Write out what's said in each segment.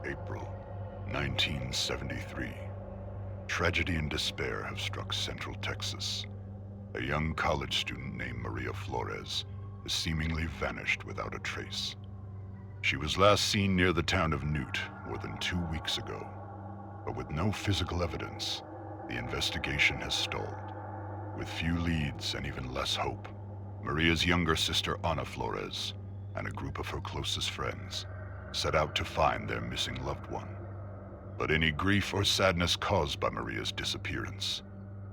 April 1973. Tragedy and despair have struck Central Texas. A young college student named Maria Flores has seemingly vanished without a trace. She was last seen near the town of Newt more than 2 weeks ago, but with no physical evidence, the investigation has stalled. With few leads and even less hope, Maria's younger sister Ana Flores and a group of her closest friends set out to find their missing loved one. But any grief or sadness caused by Maria's disappearance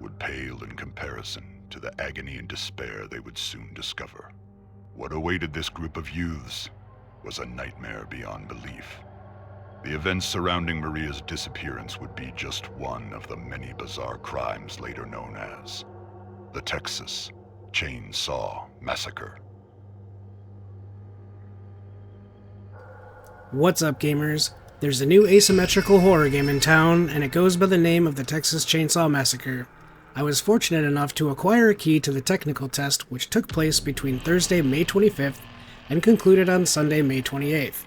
would pale in comparison to the agony and despair they would soon discover. What awaited this group of youths was a nightmare beyond belief. The events surrounding Maria's disappearance would be just one of the many bizarre crimes later known as the Texas Chain Saw Massacre. What's up, gamers? There's a new asymmetrical horror game in town, and it goes by the name of the Texas Chain Saw Massacre. I was fortunate enough to acquire a key to the technical test, which took place between Thursday, May 25th, and concluded on Sunday, May 28th.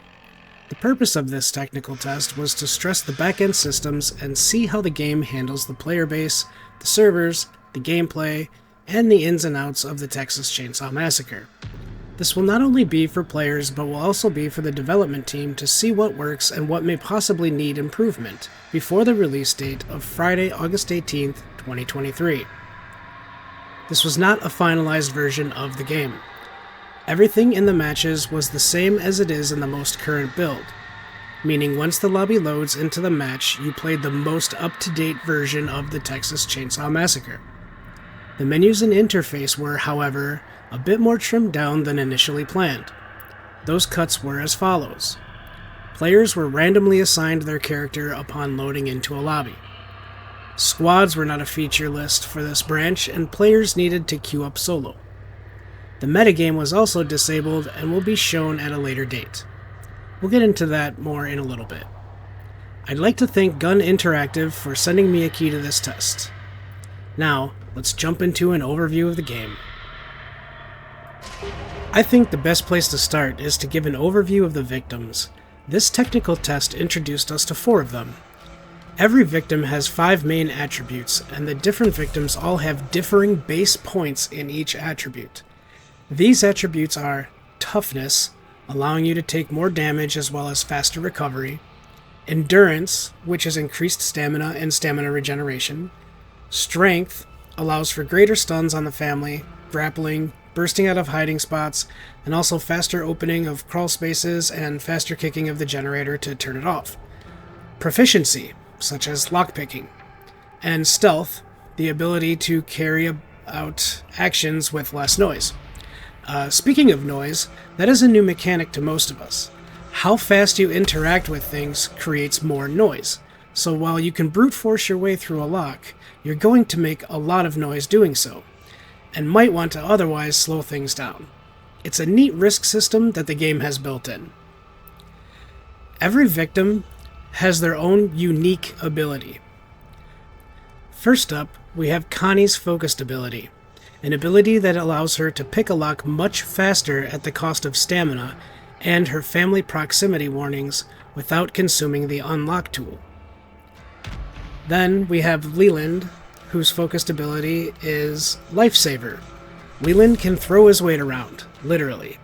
The purpose of this technical test was to stress the back-end systems and see how the game handles the player base, the servers, the gameplay, and the ins and outs of the Texas Chain Saw Massacre. This will not only be for players, but will also be for the development team to see what works and what may possibly need improvement before the release date of Friday, August 18th, 2023. This was not a finalized version of the game. Everything in the matches was the same as it is in the most current build, meaning once the lobby loads into the match, you played the most up-to-date version of the Texas Chain Saw Massacre. The menus and interface were, however, a bit more trimmed down than initially planned. Those cuts were as follows. Players were randomly assigned their character upon loading into a lobby. Squads were not a feature list for this branch, and players needed to queue up solo. The metagame was also disabled and will be shown at a later date. We'll get into that more in a little bit. I'd like to thank Gun Interactive for sending me a key to this test. Now, let's jump into an overview of the game. I think the best place to start is to give an overview of the victims. This technical test introduced us to 4 of them. Every victim has 5 main attributes, and the different victims all have differing base points in each attribute. These attributes are toughness, allowing you to take more damage as well as faster recovery, endurance, which is increased stamina and stamina regeneration, strength, allows for greater stuns on the family, grappling, bursting out of hiding spots, and also faster opening of crawl spaces and faster kicking of the generator to turn it off. Proficiency, such as lockpicking. And stealth, the ability to carry out actions with less noise. Speaking of noise, that is a new mechanic to most of us. How fast you interact with things creates more noise. So while you can brute force your way through a lock, you're going to make a lot of noise doing so, and might want to otherwise slow things down. It's a neat risk system that the game has built in. Every victim has their own unique ability. First up, we have Connie's focused ability, an ability that allows her to pick a lock much faster at the cost of stamina and her family proximity warnings without consuming the unlock tool. Then we have Leland, whose focused ability is Lifesaver. Leland can throw his weight around, literally.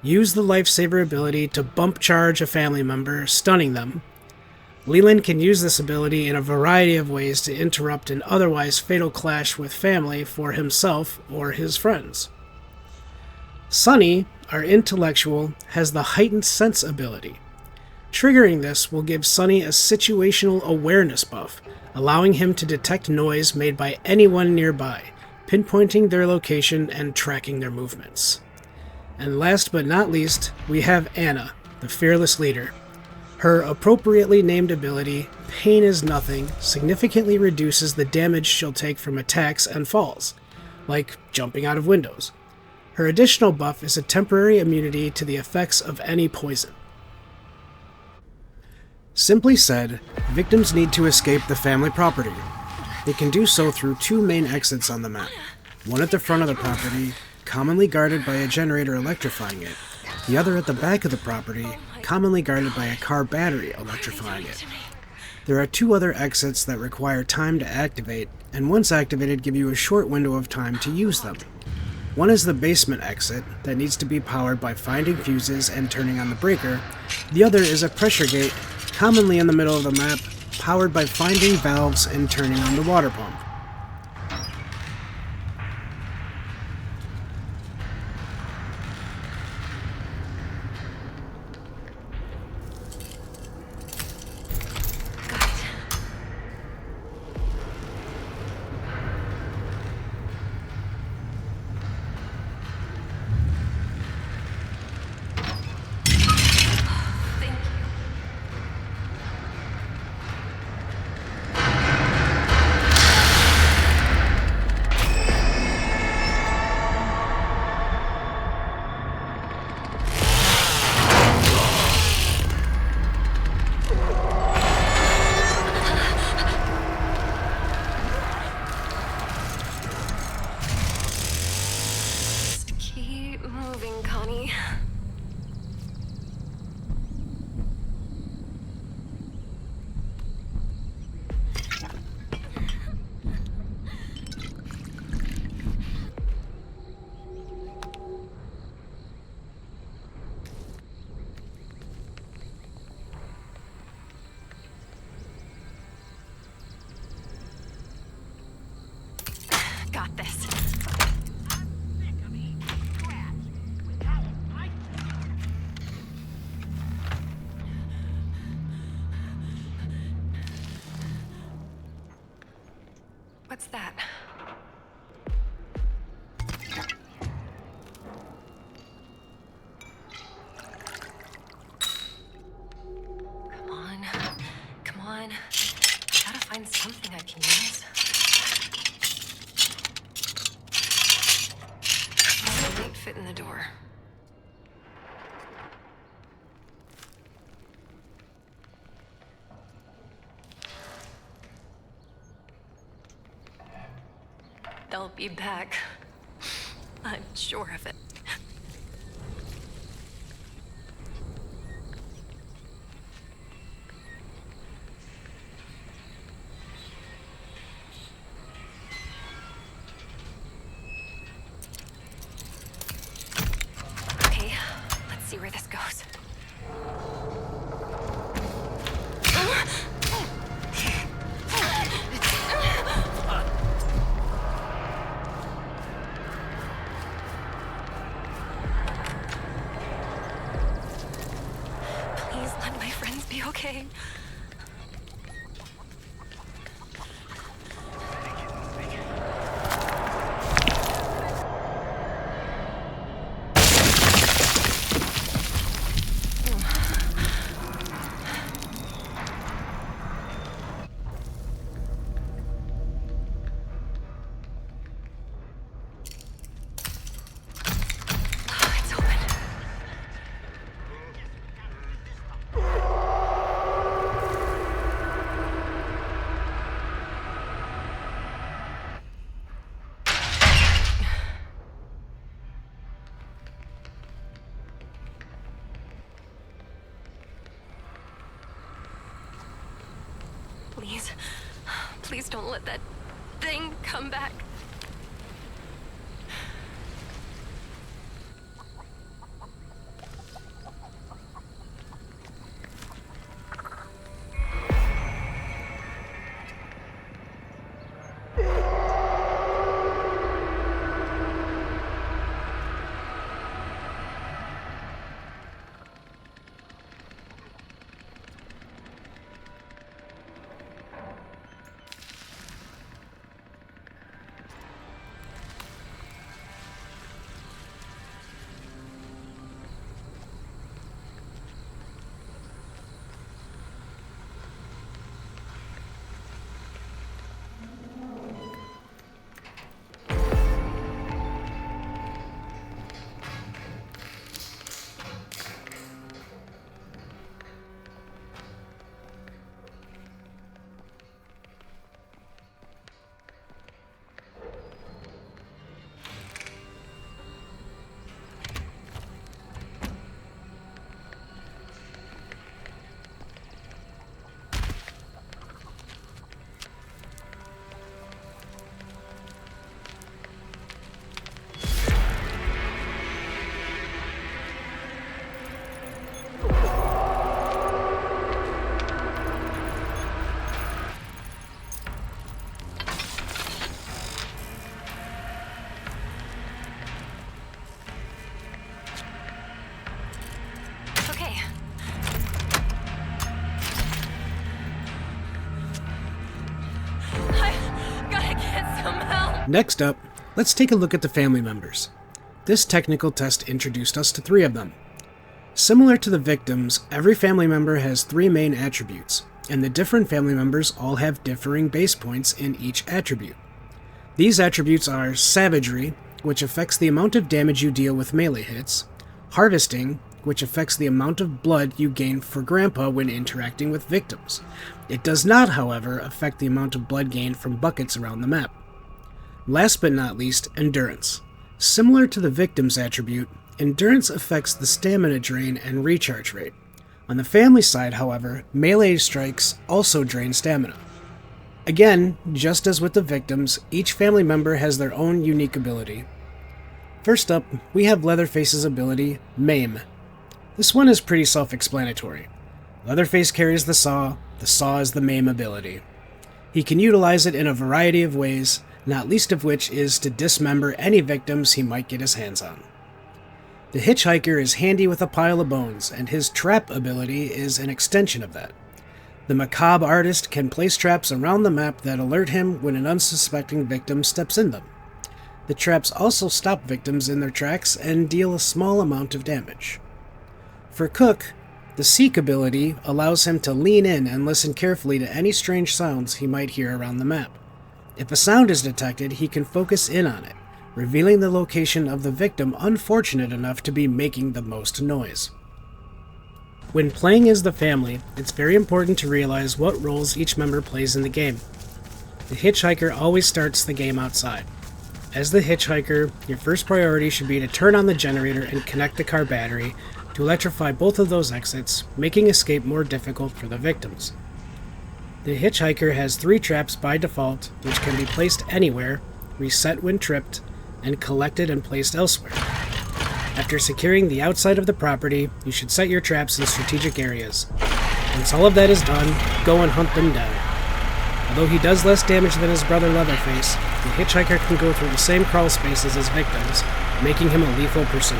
Use the Lifesaver ability to bump charge a family member, stunning them. Leland can use this ability in a variety of ways to interrupt an otherwise fatal clash with family for himself or his friends. Sunny, our intellectual, has the Heightened Sense ability. Triggering this will give Sunny a situational awareness buff, allowing him to detect noise made by anyone nearby, pinpointing their location and tracking their movements. And last but not least, we have Anna, the fearless leader. Her appropriately named ability, Pain is Nothing, significantly reduces the damage she'll take from attacks and falls, like jumping out of windows. Her additional buff is a temporary immunity to the effects of any poison. Simply said, victims need to escape the family property. They can do so through 2 main exits on the map, one at the front of the property, commonly guarded by a generator electrifying it, the other at the back of the property, commonly guarded by a car battery electrifying it. There are 2 other exits that require time to activate, and once activated give you a short window of time to use them. One is the basement exit that needs to be powered by finding fuses and turning on the breaker. The other is a pressure gate, commonly in the middle of the map, powered by finding valves and turning on the water pump. Got this. What's that? Come on. Come on. Gotta find something I can use. Might fit in the door. They'll be back. I'm sure of it. Okay, let's see where this goes. Please let my friends be okay. It's open. Please, please don't let that thing come back. Next up, let's take a look at the family members. This technical test introduced us to 3 of them. Similar to the victims, every family member has 3 main attributes, and the different family members all have differing base points in each attribute. These attributes are Savagery, which affects the amount of damage you deal with melee hits, Harvesting, which affects the amount of blood you gain for Grandpa when interacting with victims. It does not, however, affect the amount of blood gained from buckets around the map. Last but not least, Endurance. Similar to the victim's attribute, Endurance affects the stamina drain and recharge rate. On the family side, however, melee strikes also drain stamina. Again, just as with the victims, each family member has their own unique ability. First up, we have Leatherface's ability, Maim. This one is pretty self-explanatory. Leatherface carries the saw is the Maim ability. He can utilize it in a variety of ways, not least of which is to dismember any victims he might get his hands on. The Hitchhiker is handy with a pile of bones, and his Trap ability is an extension of that. The Macabre Artist can place traps around the map that alert him when an unsuspecting victim steps in them. The traps also stop victims in their tracks and deal a small amount of damage. For Cook, the Seek ability allows him to lean in and listen carefully to any strange sounds he might hear around the map. If a sound is detected, he can focus in on it, revealing the location of the victim unfortunate enough to be making the most noise. When playing as the family, it's very important to realize what roles each member plays in the game. The Hitchhiker always starts the game outside. As the Hitchhiker, your first priority should be to turn on the generator and connect the car battery to electrify both of those exits, making escape more difficult for the victims. The Hitchhiker has 3 traps by default, which can be placed anywhere, reset when tripped, and collected and placed elsewhere. After securing the outside of the property, you should set your traps in strategic areas. Once all of that is done, go and hunt them down. Although he does less damage than his brother Leatherface, the Hitchhiker can go through the same crawl spaces as victims, making him a lethal pursuer.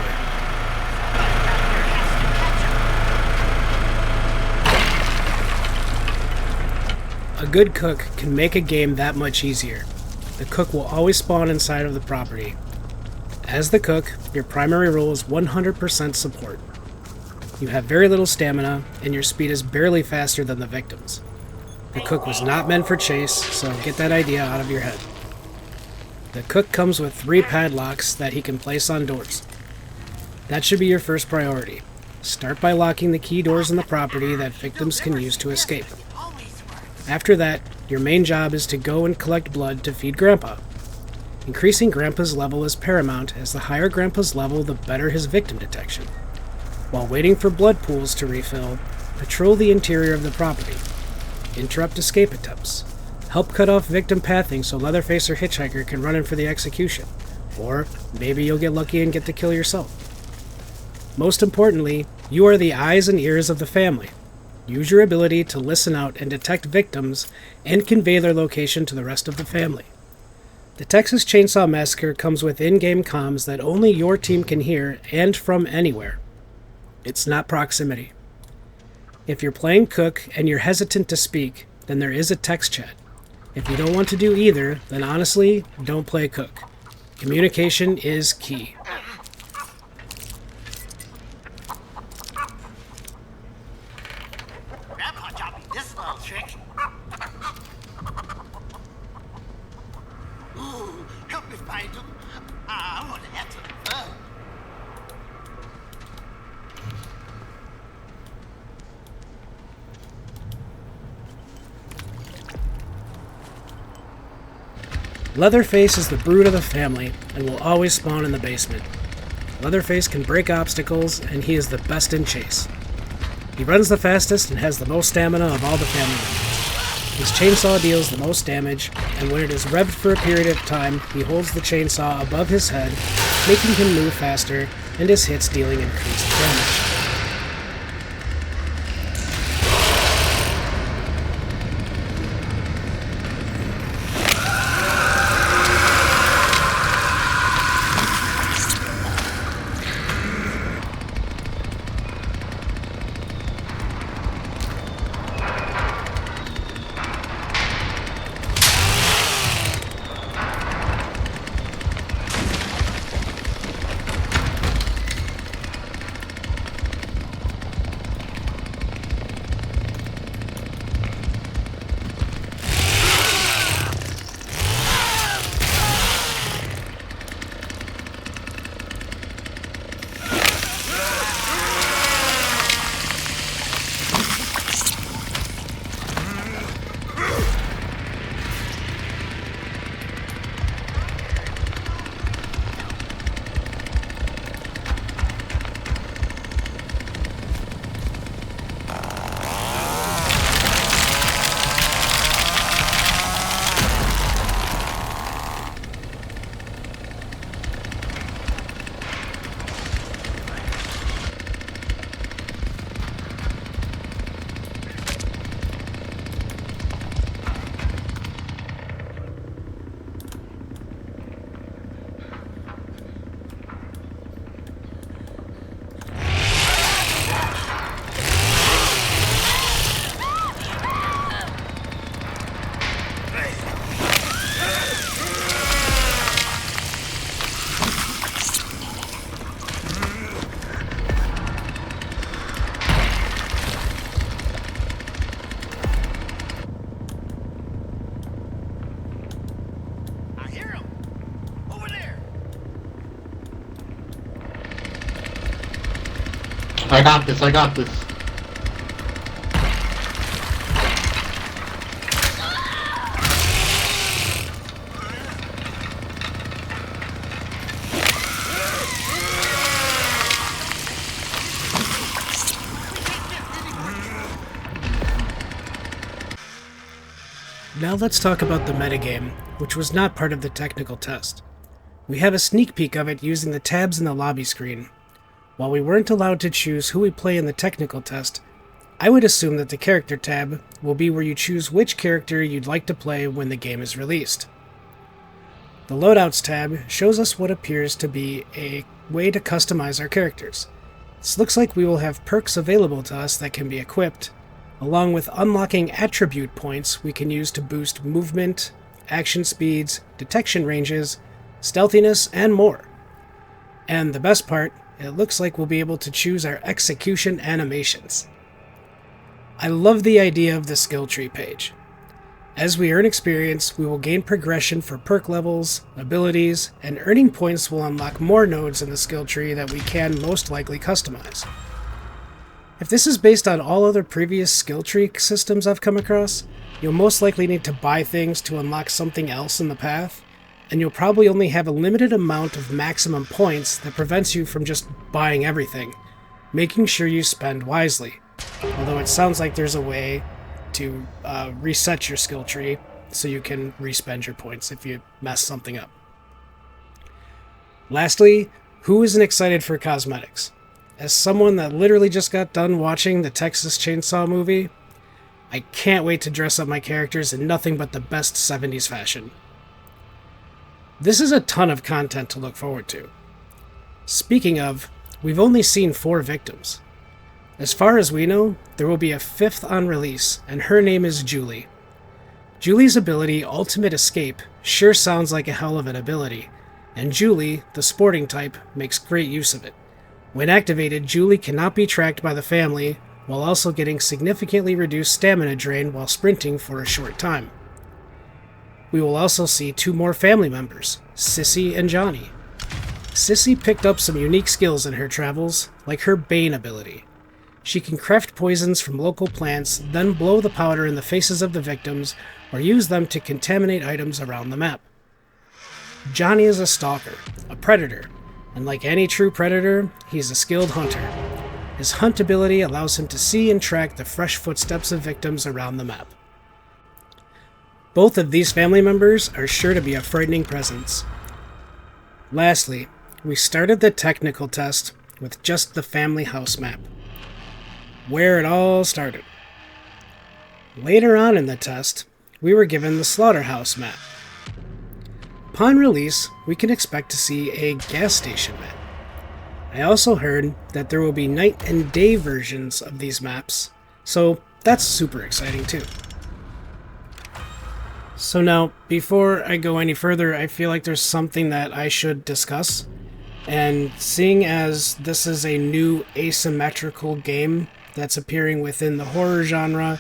A good cook can make a game that much easier. The cook will always spawn inside of the property. As the cook, your primary role is 100% support. You have very little stamina, and your speed is barely faster than the victims. The cook was not meant for chase, so get that idea out of your head. The cook comes with 3 padlocks that he can place on doors. That should be your first priority. Start by locking the key doors in the property that victims can use to escape. After that, your main job is to go and collect blood to feed Grandpa. Increasing Grandpa's level is paramount, as the higher Grandpa's level, the better his victim detection. While waiting for blood pools to refill, patrol the interior of the property. Interrupt escape attempts. Help cut off victim pathing so Leatherface or Hitchhiker can run in for the execution. Or maybe you'll get lucky and get the kill yourself. Most importantly, you are the eyes and ears of the family. Use your ability to listen out and detect victims and convey their location to the rest of the family. The Texas Chain Saw Massacre comes with in-game comms that only your team can hear and from anywhere. It's not proximity. If you're playing Cook and you're hesitant to speak, then there is a text chat. If you don't want to do either, then honestly, don't play Cook. Communication is key. Grandpa taught me this little trick. Ooh, help me find him. I want to have some fun. Leatherface is the brute of the family and will always spawn in the basement. Leatherface can break obstacles, and he is the best in chase. He runs the fastest and has the most stamina of all the family members. His chainsaw deals the most damage, and when it is revved for a period of time, he holds the chainsaw above his head, making him move faster, and his hits dealing increased damage. I got this, I got this. Now let's talk about the metagame, which was not part of the technical test. We have a sneak peek of it using the tabs in the lobby screen. While we weren't allowed to choose who we play in the technical test, I would assume that the character tab will be where you choose which character you'd like to play when the game is released. The Loadouts tab shows us what appears to be a way to customize our characters. This looks like we will have perks available to us that can be equipped, along with unlocking attribute points we can use to boost movement, action speeds, detection ranges, stealthiness, and more. And the best part, it looks like we'll be able to choose our execution animations. I love the idea of the skill tree page. As we earn experience, we will gain progression for perk levels, abilities, and earning points will unlock more nodes in the skill tree that we can most likely customize. If this is based on all other previous skill tree systems I've come across, you'll most likely need to buy things to unlock something else in the path, and you'll probably only have a limited amount of maximum points that prevents you from just buying everything, making sure you spend wisely. Although it sounds like there's a way to reset your skill tree so you can respend your points if you mess something up. Lastly, who isn't excited for cosmetics? As someone that literally just got done watching the Texas Chain Saw movie, I can't wait to dress up my characters in nothing but the best 70s fashion. This is a ton of content to look forward to. Speaking of, we've only seen 4 victims. As far as we know, there will be a 5th on release, and her name is Julie. Julie's ability, Ultimate Escape, sure sounds like a hell of an ability, and Julie, the sporting type, makes great use of it. When activated, Julie cannot be tracked by the family, while also getting significantly reduced stamina drain while sprinting for a short time. We will also see 2 more family members, Sissy and Johnny. Sissy picked up some unique skills in her travels, like her Bane ability. She can craft poisons from local plants, then blow the powder in the faces of the victims, or use them to contaminate items around the map. Johnny is a stalker, a predator, and like any true predator, he's a skilled hunter. His hunt ability allows him to see and track the fresh footsteps of victims around the map. Both of these family members are sure to be a frightening presence. Lastly, we started the technical test with just the family house map, where it all started. Later on in the test, we were given the slaughterhouse map. Upon release, we can expect to see a gas station map. I also heard that there will be night and day versions of these maps, so that's super exciting too. So now, before I go any further, I feel like there's something that I should discuss. And seeing as this is a new asymmetrical game that's appearing within the horror genre,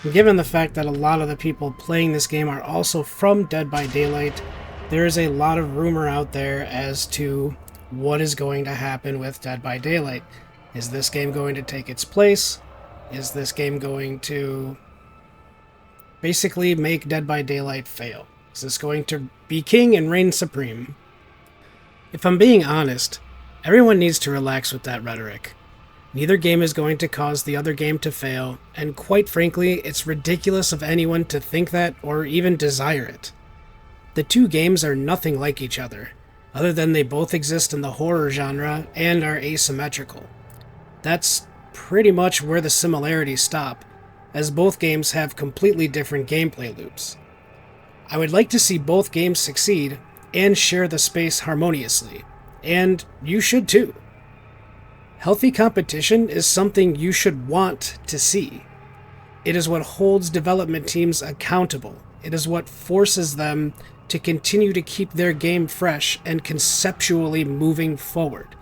and given the fact that a lot of the people playing this game are also from Dead by Daylight, there is a lot of rumor out there as to what is going to happen with Dead by Daylight. Is this game going to take its place? Is this game going to basically make Dead by Daylight fail? Is this going to be king and reign supreme? If I'm being honest, everyone needs to relax with that rhetoric. Neither game is going to cause the other game to fail, and quite frankly, it's ridiculous of anyone to think that or even desire it. The 2 games are nothing like each other, other than they both exist in the horror genre and are asymmetrical. That's pretty much where the similarities stop, as both games have completely different gameplay loops. I would like to see both games succeed and share the space harmoniously, and you should too. Healthy competition is something you should want to see. It is what holds development teams accountable. It is what forces them to continue to keep their game fresh and conceptually moving forward.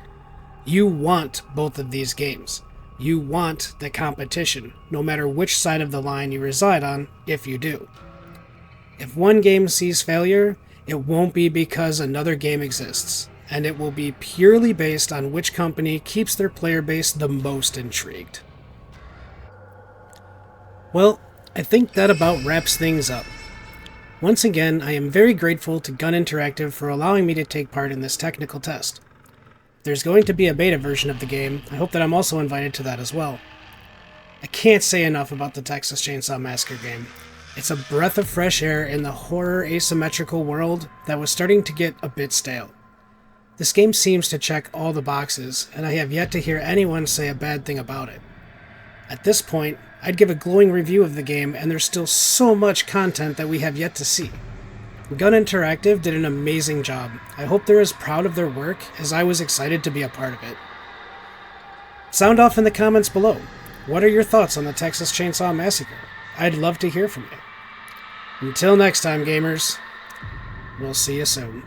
You want both of these games. You want the competition, no matter which side of the line you reside on, if you do. If one game sees failure, it won't be because another game exists, and it will be purely based on which company keeps their player base the most intrigued. Well, I think that about wraps things up. Once again, I am very grateful to Gun Interactive for allowing me to take part in this technical test. There's going to be a beta version of the game. I hope that I'm also invited to that as well. I can't say enough about the Texas Chain Saw Massacre game. It's a breath of fresh air in the horror asymmetrical world that was starting to get a bit stale. This game seems to check all the boxes, and I have yet to hear anyone say a bad thing about it. At this point, I'd give a glowing review of the game, and there's still so much content that we have yet to see. Gun Interactive did an amazing job. I hope they're as proud of their work as I was excited to be a part of it. Sound off in the comments below. What are your thoughts on the Texas Chain Saw Massacre? I'd love to hear from you. Until next time, gamers, we'll see you soon.